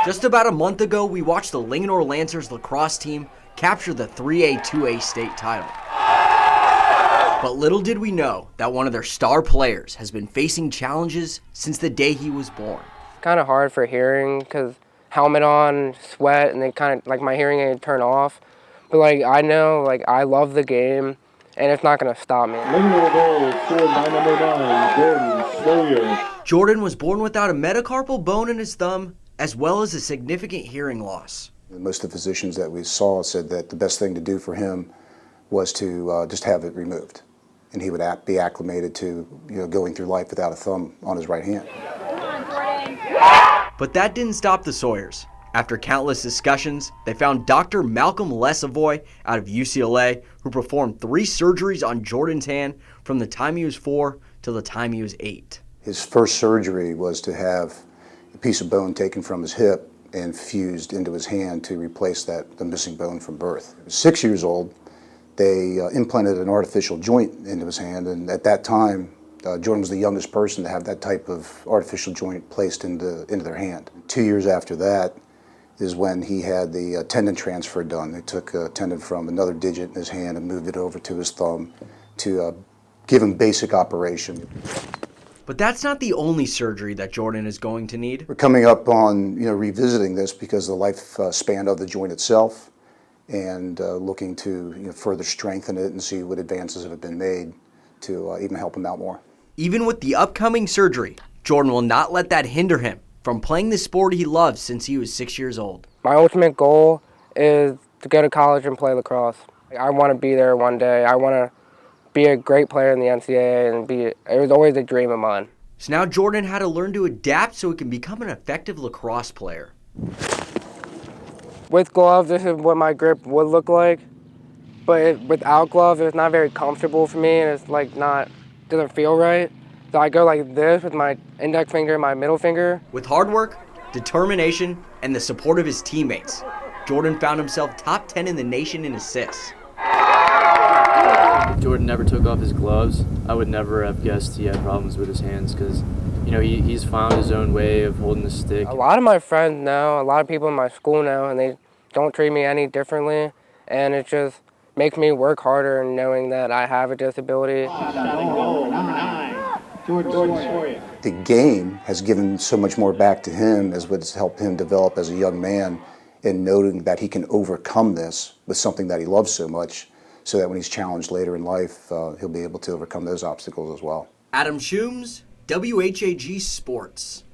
Just about a month ago, we watched the Linganore Lancers lacrosse team capture the 3A-2A state title. But little did we know that one of their star players has been facing challenges since the day he was born. Kind of hard for hearing because helmet on, sweat, and they kind of, like, my hearing aid turn off. But, like, I know, like, I love the game, and it's not going to stop me. Jordan was born without a metacarpal bone in his thumb, as well as a significant hearing loss. Most of the physicians that we saw said that the best thing to do for him was to just have it removed, and he would be acclimated to going through life without a thumb on his right hand. But that didn't stop the Sawyers. After countless discussions, they found Dr. Malcolm Lesavoy out of UCLA, who performed 3 surgeries on Jordan's hand from the time he was 4 till the time he was 8. His first surgery was to have a piece of bone taken from his hip and fused into his hand to replace the missing bone from birth. He was 6 years old. They implanted an artificial joint into his hand, and at that time, Jordan was the youngest person to have that type of artificial joint placed into their hand. 2 years after that is when he had the tendon transfer done. They took a tendon from another digit in his hand and moved it over to his thumb to give him basic operation. But that's not the only surgery that Jordan is going to need. We're coming up on revisiting this because of the lifespan of the joint itself, and looking to further strengthen it and see what advances have been made to even help him out more. Even with the upcoming surgery, Jordan will not let that hinder him from playing the sport he loves since he was 6 years old. My ultimate goal is to go to college and play lacrosse. I want to be there one day. I want to be a great player in the NCAA, and it was always a dream of mine. So now Jordan had to learn to adapt so he can become an effective lacrosse player. With gloves, this is what my grip would look like, but without gloves, it's not very comfortable for me, and it's doesn't feel right. So I go like this with my index finger and my middle finger. With hard work, determination, and the support of his teammates, Jordan found himself top 10 in the nation in assists. If Jordan never took off his gloves, I would never have guessed he had problems with his hands because, he's found his own way of holding the stick. A lot of my friends know, a lot of people in my school know, and they don't treat me any differently, and it just makes me work harder knowing that I have a disability. The game has given so much more back to him as what's helped him develop as a young man, and noting that he can overcome this with something that he loves so much, so that when he's challenged later in life, he'll be able to overcome those obstacles as well. Adam Schoombs, WHAG Sports.